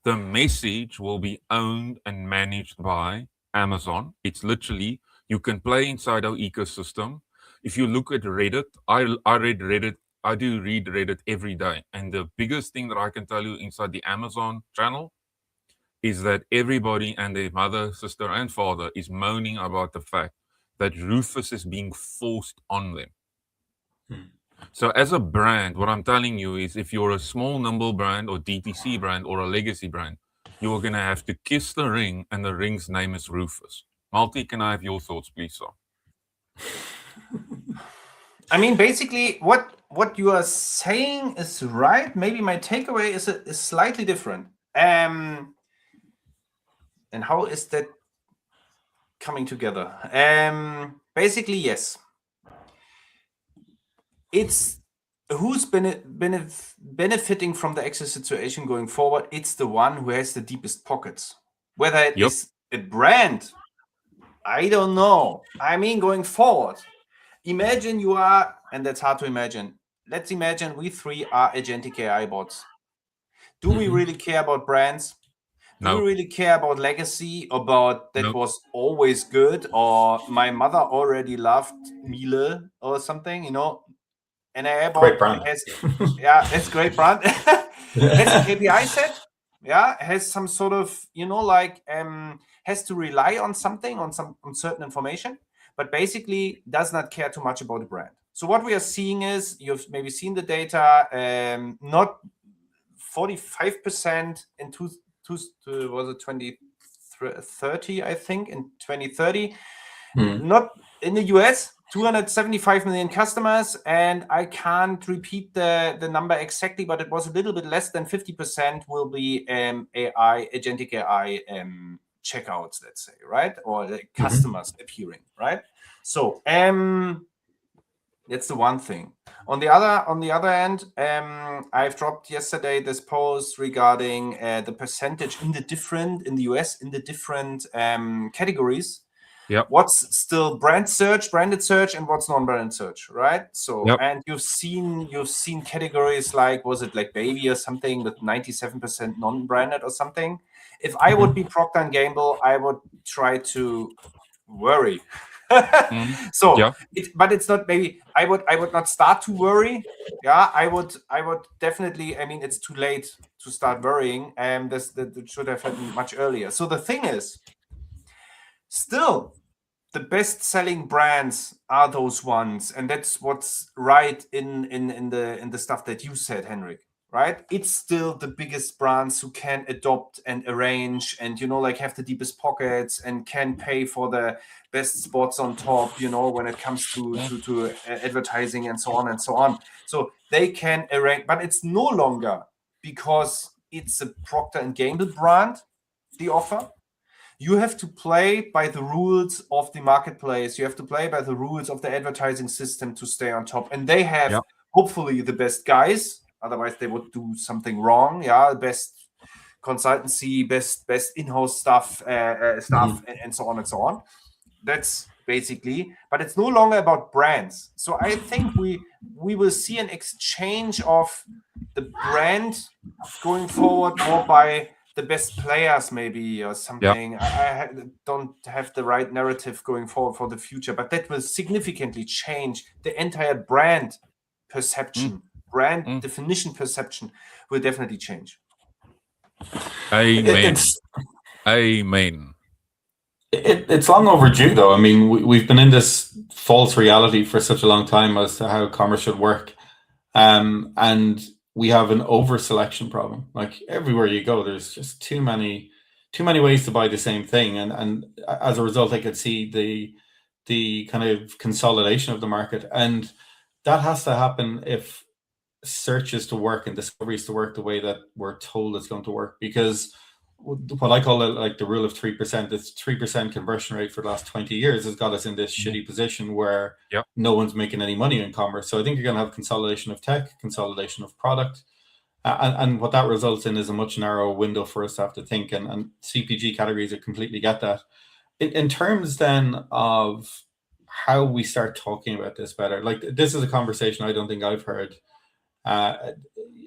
the message will be owned and managed by Amazon. It's literally, you can play inside our ecosystem. If you look at Reddit, I read Reddit. I do read Reddit every day. And the biggest thing that I can tell you inside the Amazon channel is that everybody and their mother, sister, and father is moaning about the fact that Rufus is being forced on them. So as a brand, what I'm telling you is, if you're a small, nimble brand or DTC brand or a legacy brand, you are going to have to kiss the ring, and the ring's name is Rufus. Malte, can I have your thoughts, please, sir? I mean, basically, what you are saying is right. Maybe my takeaway is slightly different. And how is that coming together? Basically, yes. It's who's benefiting from the access situation going forward. It's the one who has the deepest pockets. Whether it is a brand, I don't know. I mean, going forward, imagine you are, and that's hard to imagine. Let's imagine we three are agentic AI bots. Do we really care about brands? Do we really care about legacy, about that was always good, or my mother already loved Miele or something, An AI bot great brand. It's a great brand. Has a KPI set, has some sort of, has to rely on something, on certain information, but basically does not care too much about the brand. So what we are seeing is, you've maybe seen the data, not 45% in was it 2030, I think, in 2030. Not in the US, 275 million customers, and I can't repeat the number exactly, but it was a little bit less than 50% will be agentic AI checkouts, let's say, right? Or the customers appearing, right? So that's the one thing. On the other end, I've dropped yesterday this post regarding the percentage in the US in the different categories. What's still branded search, and what's non-branded search, right? So, and you've seen categories like, was it like baby or something, with 97% non-branded or something. If I would be Procter & Gamble, I would try to worry. But it's not, maybe I would not start to worry. I would definitely, I mean, it's too late to start worrying, and that should have happened much earlier. So the thing is, still, the best-selling brands are those ones, and that's what's right in the stuff that you said, Henrik. Right? It's still the biggest brands who can adopt and arrange, and have the deepest pockets, and can pay for the best spots on top. When it comes to advertising and so on and so on. So they can arrange, but it's no longer because it's a Procter & Gamble brand, the offer. You have to play by the rules of the marketplace. You have to play by the rules of the advertising system to stay on top. And they have hopefully the best guys. Otherwise, they would do something wrong. Yeah, best consultancy, best in-house stuff, and so on and so on. That's basically, but it's no longer about brands. So I think we will see an exchange of the brand going forward more by the best players, maybe, or something. I don't have the right narrative going forward for the future, but that will significantly change the entire brand perception. Brand definition perception will definitely change. Amen. Amen. It's long overdue, though. I mean, we've been in this false reality for such a long time as to how commerce should work, and we have an over-selection problem. Like everywhere you go, there's just too many ways to buy the same thing, and as a result, I could see the kind of consolidation of the market, and that has to happen if search is to work and discovery is to work the way that we're told it's going to work, because what I call it, like the rule of 3%, it's 3% conversion rate for the last 20 years has got us in this shitty position where no one's making any money in commerce. So I think you're going to have consolidation of tech, consolidation of product, and what that results in is a much narrower window for us to have to think, and CPG categories that completely get that. In terms then of how we start talking about this better, like this is a conversation I don't think I've heard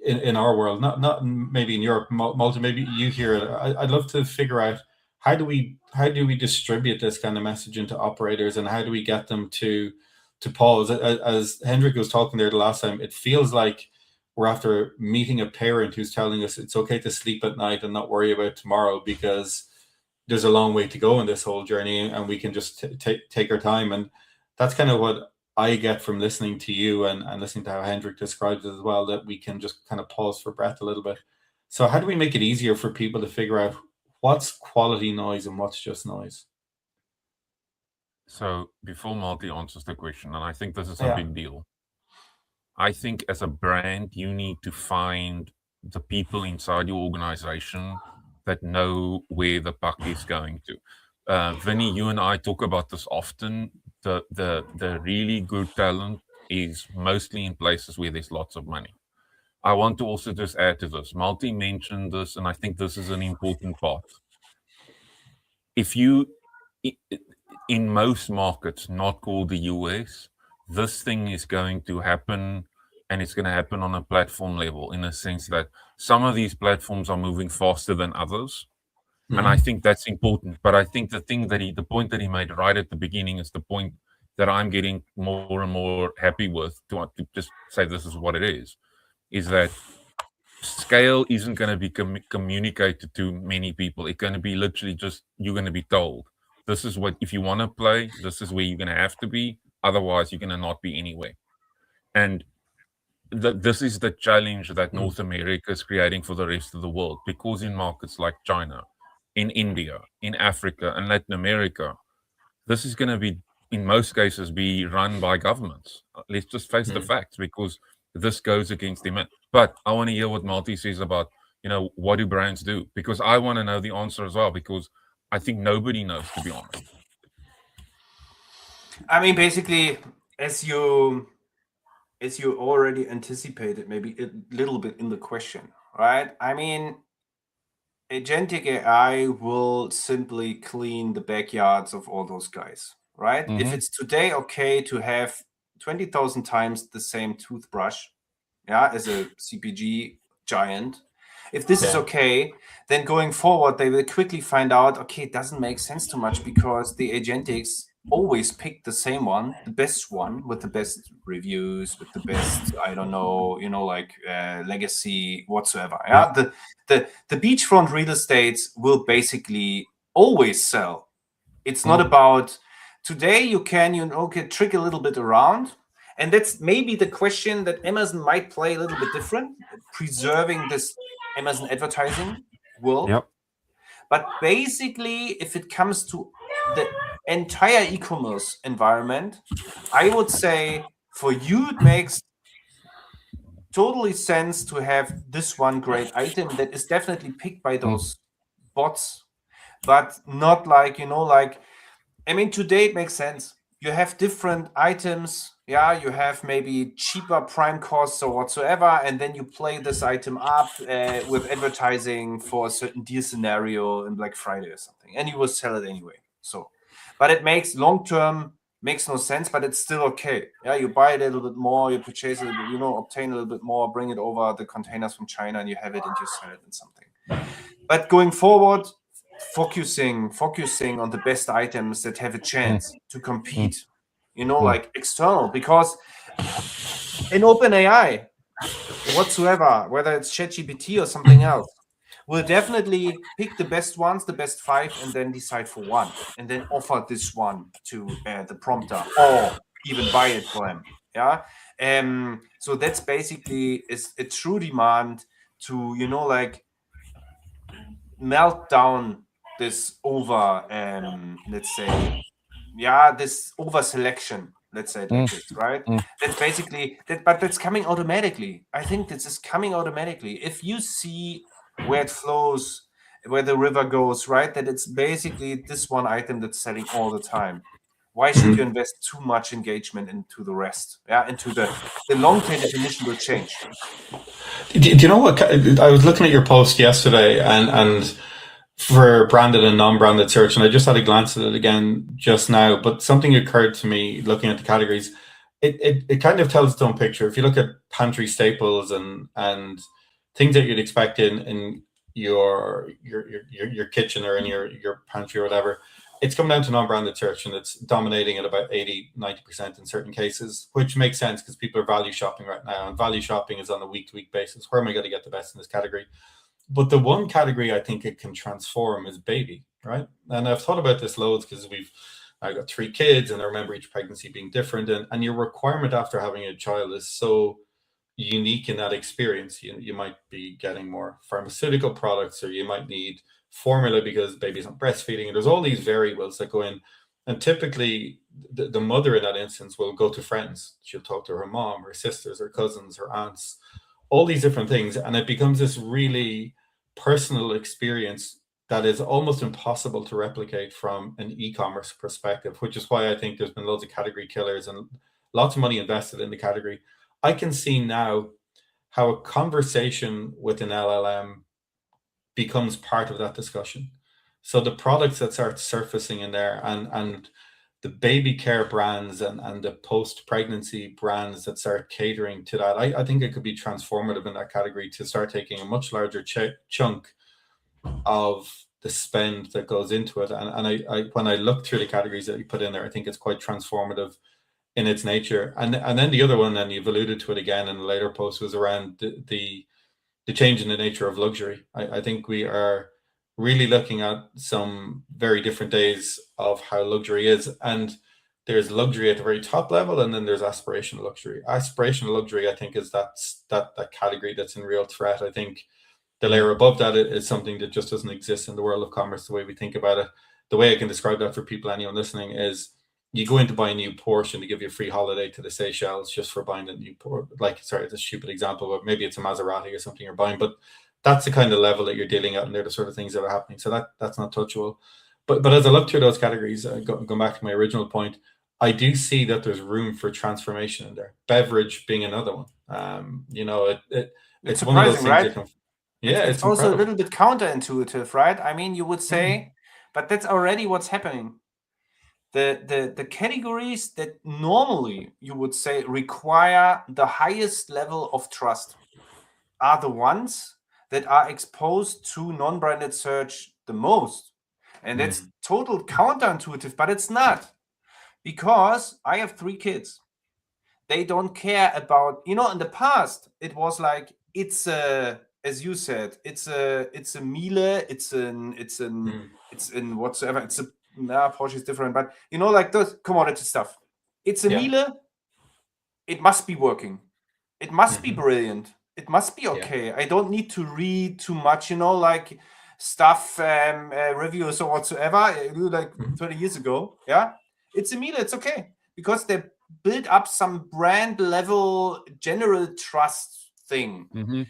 in our world, not maybe in Europe. Malte, maybe you hear it. I'd love to figure out how do we distribute this kind of message into operators, and how do we get them to pause? As Hendrik was talking there the last time, it feels like we're after meeting a parent who's telling us it's okay to sleep at night and not worry about tomorrow, because there's a long way to go in this whole journey, and we can just take our time. And that's kind of what I get from listening to you and listening to how Hendrik describes it as well, that we can just kind of pause for breath a little bit. So how do we make it easier for people to figure out what's quality noise and what's just noise? So before Malte answers the question, and I think this is a big deal, I think as a brand, you need to find the people inside your organization that know where the puck is going to. Vinny, you and I talk about this often. The really good talent is mostly in places where there's lots of money. I want to also just add to this. Malte mentioned this, and I think this is an important part. If you, in most markets, not called the US, this thing is going to happen, and it's going to happen on a platform level, in a sense that some of these platforms are moving faster than others. And I think that's important. But I think the point that he made right at the beginning is the point that I'm getting more and more happy with, to just say this is what it is that scale isn't going to be communicated to many people. It's going to be literally just, you're going to be told, this is what, if you want to play, this is where you're going to have to be. Otherwise, you're going to not be anywhere. And this is the challenge that North America is creating for the rest of the world, because in markets like China, in India, in Africa, and Latin America, this is going to be, in most cases, be run by governments. Let's just face the facts, because this goes against them. But I want to hear what Malte says about, what do brands do? Because I want to know the answer as well, because I think nobody knows, to be honest. I mean, basically, as you already anticipated, maybe a little bit in the question, right? I mean, agentic AI will simply clean the backyards of all those guys, right? If it's today okay to have 20,000 times the same toothbrush, as a CPG giant, if this is okay, then going forward, they will quickly find out, okay, it doesn't make sense too much, because the agentics always pick the same one, the best one, with the best reviews, with the best, I don't know, legacy whatsoever. The beachfront real estates will basically always sell. It's not about today. You can trick a little bit around, and that's maybe the question that Amazon might play a little bit different, preserving this Amazon advertising world. Yep. But basically, if it comes to the entire e-commerce environment, I would say for you it makes totally sense to have this one great item that is definitely picked by those bots, but not like, I mean, today it makes sense. You have different items. Yeah, you have maybe cheaper prime costs or whatsoever, and then you play this item up with advertising for a certain deal scenario in Black Friday or something, and you will sell it anyway. So, but it makes long term makes no sense, but it's still okay. Yeah, you buy it a little bit more, you purchase it, obtain a little bit more, bring it over the containers from China, and you have it and you sell it in something. But going forward, focusing on the best items that have a chance to compete, like external, because in OpenAI, whatsoever, whether it's ChatGPT or something else, will definitely pick the best ones, the best 5, and then decide for one, and then offer this one to the prompter, or even buy it for him. Yeah. So that's basically is a true demand to, melt down this over, let's say, this over selection, let's say it like this, right? That's basically that, but that's coming automatically. I think this is coming automatically. If you see where it flows, where the river goes, right, that it's basically this one item that's selling all the time. Why should you invest too much engagement into the rest? Yeah, into the long tail definition will change. Do you know what? I was looking at your post yesterday, and for branded and non-branded search, and I just had a glance at it again just now. But something occurred to me looking at the categories. It kind of tells its own picture. If you look at pantry staples and things that you'd expect in your kitchen or in your pantry or whatever, it's come down to non-branded search, and it's dominating at about 80-90% in certain cases, which makes sense because people are value shopping right now, and value shopping is on a week-to-week basis. Where am I going to get the best in this category? But the one category I think it can transform is baby, right? And I've thought about this loads because I got 3 kids, and I remember each pregnancy being different, and your requirement after having a child is so unique in that experience. You might be getting more pharmaceutical products, or you might need formula because baby's not breastfeeding, and there's all these variables that go in. And typically the mother in that instance will go to friends. She'll talk to her mom, her sisters, her cousins, her aunts, all these different things, and it becomes this really personal experience that is almost impossible to replicate from an e-commerce perspective, which is why I think there's been loads of category killers and lots of money invested in the category. I can see now how a conversation with an LLM becomes part of that discussion. So the products that start surfacing in there, and the baby care brands and the post-pregnancy brands that start catering to that, I think it could be transformative in that category to start taking a much larger chunk of the spend that goes into it. And I when I look through the categories that you put in there, I think it's quite transformative in its nature. And then the other one, and you've alluded to it again in the later post, was around the change in the nature of luxury. I think we are really looking at some very different days of how luxury is. And there's luxury at the very top level, and then there's aspirational luxury. Aspirational luxury, I think, is that category that's in real threat. I think the layer above that is something that just doesn't exist in the world of commerce the way we think about it. The way I can describe that for people, anyone listening, is you go in to buy a new Porsche and they give you a free holiday to the Seychelles just for buying a new Porsche. Like, sorry, it's a stupid example, but maybe it's a Maserati or something you're buying. But that's the kind of level that you're dealing at, and they're the sort of things that are happening. So that's not touchable. But as I look through those categories, going back to my original point, I do see that there's room for transformation in there. Beverage being another one. It's one of those things, right? It's also a little bit counterintuitive, right? I mean, you would say, but that's already what's happening. The categories that normally you would say require the highest level of trust are the ones that are exposed to non-branded search the most. And that's total counterintuitive, but it's not. Because I have 3 kids. They don't care about, in the past, it was like, it's a, as you said, it's a Miele, it's in whatsoever, it's a, Porsche is different, but like those commodity stuff. It's a Miele, it must be working. It must be brilliant. It must be okay. I don't need to read too much, like stuff, reviews or whatsoever, like 20 years ago. Yeah. It's a Miele, it's okay. Because they build up some brand level general trust thing. Mm-hmm.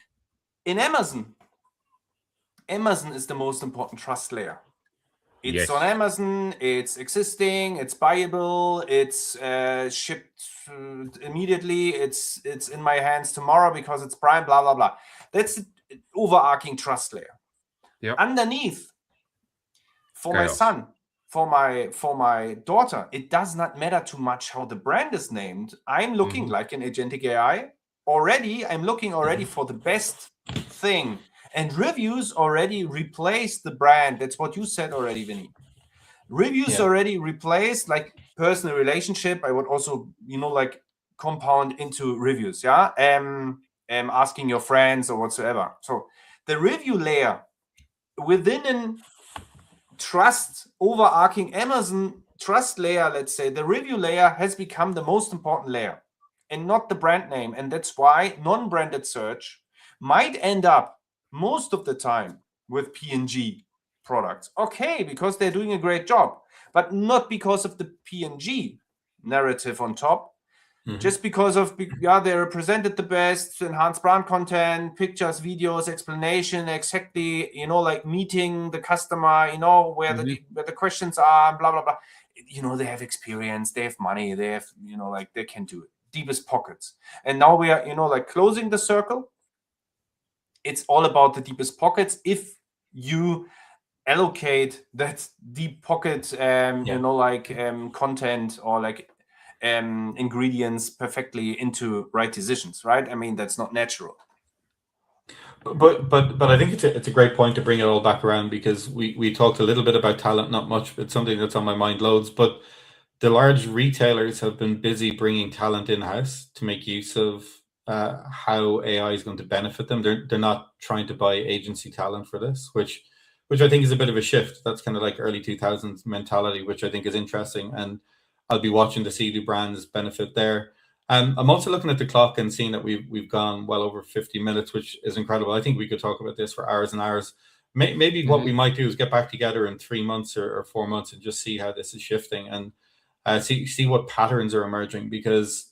In Amazon is the most important trust layer. It's Yes. on Amazon, it's existing, it's buyable, it's shipped immediately, it's in my hands tomorrow because it's Prime, blah, blah, blah. That's the overarching trust layer. Yep. Underneath, for my Chaos. son, for my daughter, it does not matter too much how the brand is named. I'm looking like an agentic AI. I'm looking for the best thing. And reviews already replaced the brand. That's what you said already, Vinny. Reviews already replaced like personal relationship. I would also, like compound into reviews. Yeah. Asking your friends or whatsoever. So the review layer within an overarching Amazon trust layer, let's say, the review layer has become the most important layer and not the brand name. And that's why non-branded search might end up most of the time with P&G products. Okay, because they're doing a great job, but not because of the P&G narrative on top. Just because of, they represented the best, enhanced brand content, pictures, videos, explanation, exactly, like meeting the customer, where the questions are, blah, blah, blah. They have experience, they have money, they have, like they can do it. Deepest pockets. And now we are, like closing the circle. It's all about the deepest pockets. If you allocate that deep pocket, content or like ingredients perfectly into right decisions, right? I mean, that's not natural. But I think it's a great point to bring it all back around, because we talked a little bit about talent, not much, but something that's on my mind loads. But the large retailers have been busy bringing talent in-house to make use of how AI is going to benefit them. They're not trying to buy agency talent for this, which I think is a bit of a shift. That's kind of like early 2000s mentality, which I think is interesting. And I'll be watching to see the brands benefit there. I'm also looking at the clock and seeing that we've gone well over 50 minutes, which is incredible. I think we could talk about this for hours and hours. Maybe what we might do is get back together in 3 months or 4 months and just see how this is shifting and see what patterns are emerging, because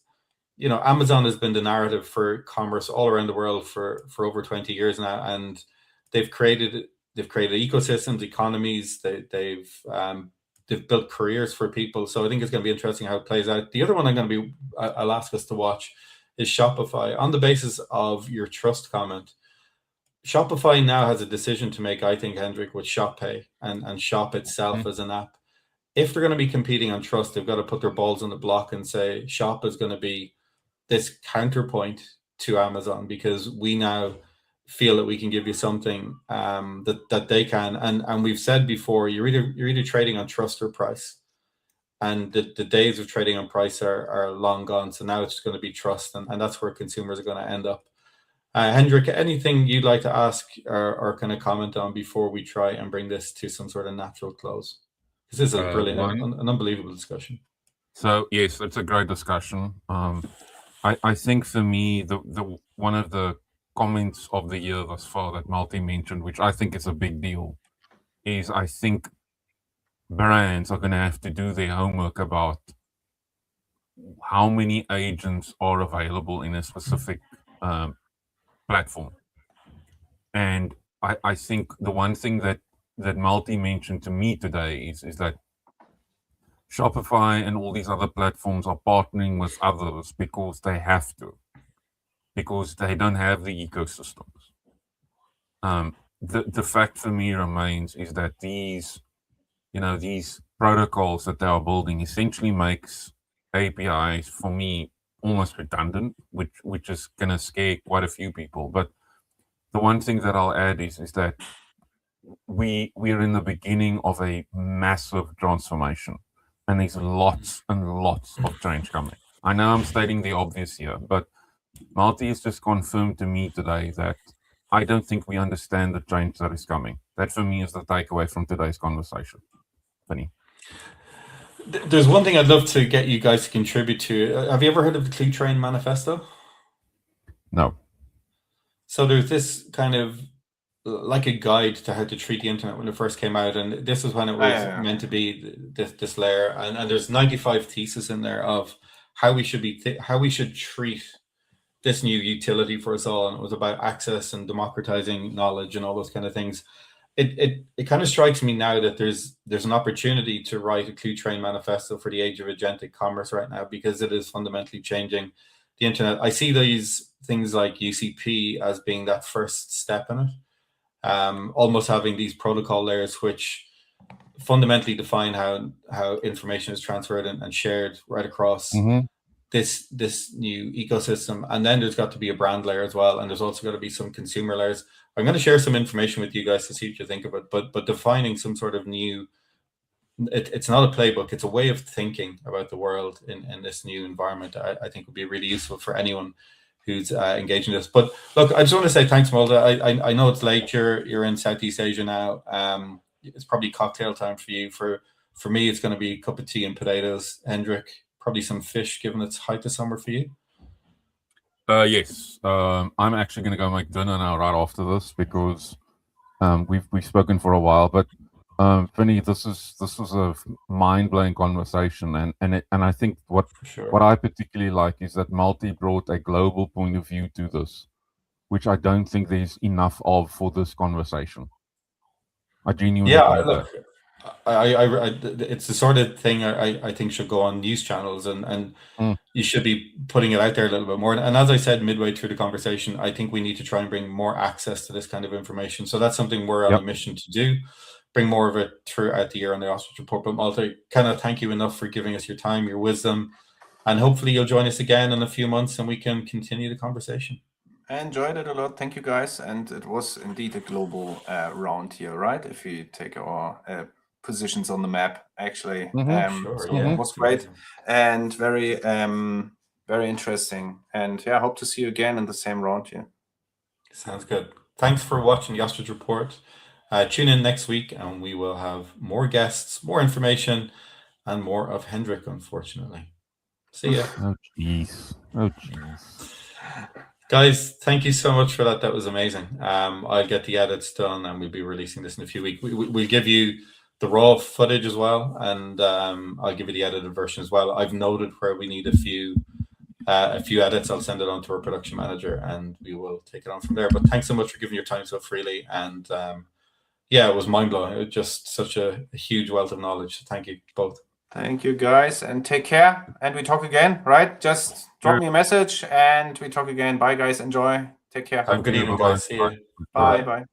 Amazon has been the narrative for commerce all around the world for over 20 years now, and they've created ecosystems, economies. They've built careers for people. So I think it's going to be interesting how it plays out. The other one I'll ask us to watch is Shopify. On the basis of your trust comment, Shopify now has a decision to make, I think, Hendrik, with Shop Pay and Shop itself as an app. If they're going to be competing on trust, they've got to put their balls on the block and say Shop is going to be this counterpoint to Amazon, because we now feel that we can give you something that they can. And we've said before, you're either trading on trust or price. And the days of trading on price are long gone. So now it's just going to be trust. And that's where consumers are going to end up. Hendrik, anything you'd like to ask or kind of comment on before we try and bring this to some sort of natural close? This is a brilliant, an unbelievable discussion. So yes, it's a great discussion. I think for me, the one of the comments of the year thus far that Malte mentioned, which I think is a big deal, is I think brands are going to have to do their homework about how many agents are available in a specific platform. And I think the one thing that Malte mentioned to me today is that Shopify and all these other platforms are partnering with others because they have to, because they don't have the ecosystems. The fact for me remains is that these protocols that they are building essentially makes APIs, for me, almost redundant, which is going to scare quite a few people. But the one thing that I'll add is that we're in the beginning of a massive transformation, and there's lots and lots of change coming. I know I'm stating the obvious here, but Malte has just confirmed to me today that I don't think we understand the change that is coming. That for me is the takeaway from today's conversation. Vinny. There's one thing I'd love to get you guys to contribute to. Have you ever heard of the Clue Train Manifesto? No. So there's this kind of like a guide to how to treat the internet when it first came out, and this is when it was meant to be this layer. And there's 95 theses in there of how we should treat this new utility for us all, and it was about access and democratizing knowledge and all those kind of things. It kind of strikes me now that there's an opportunity to write a Clue Train manifesto for the age of agentic commerce right now, because it is fundamentally changing the internet. I see these things like UCP as being that first step in it, almost having these protocol layers which fundamentally define how information is transferred and shared right across this new ecosystem. And then there's got to be a brand layer as well, and there's also got to be some consumer layers. I'm going to share some information with you guys to see what you think of it, but defining some sort of new, it's not a playbook, it's a way of thinking about the world in this new environment. I think would be really useful for anyone who's engaged in this. But look, I just want to say thanks, Malte. I know it's late, you're in Southeast Asia now. It's probably cocktail time for you. For me, it's going to be a cup of tea and potatoes. Hendrik, probably some fish, given it's height of summer for you. Yes, I'm actually going to go make dinner now right after this, because we've spoken for a while. But Vinny, this is a mind-blowing conversation, and I think what I particularly like is that Malte brought a global point of view to this, which I don't think there's enough of for this conversation. I genuinely believe look, that. It's the sort of thing I think should go on news channels, and you should be putting it out there a little bit more. And as I said midway through the conversation, I think we need to try and bring more access to this kind of information. So that's something we're on a mission to do, bring more of it throughout the year on the Ostrich Report. But Malte, cannot thank you enough for giving us your time, your wisdom, and hopefully you'll join us again in a few months and we can continue the conversation. I enjoyed it a lot. Thank you, guys. And it was indeed a global round here, right? If you take our positions on the map, actually. It was great and very, very interesting. And yeah, I hope to see you again in the same round here. Sounds good. Thanks for watching the Ostrich Report. Tune in next week and we will have more guests, more information, and more of Hendrik, unfortunately. See ya. Oh, jeez. Guys, thank you so much for that. That was amazing. I'll get the edits done and we'll be releasing this in a few weeks. We'll give you the raw footage as well, and I'll give you the edited version as well. I've noted where we need a few edits. I'll send it on to our production manager and we will take it on from there. But thanks so much for giving your time so freely. And it was mind-blowing. It was just such a huge wealth of knowledge. So thank you both. Thank you, guys, and take care. And we talk again, right? Just drop me a message and we talk again. Bye, guys. Enjoy. Take care. Have a good evening, guys. See you. Bye.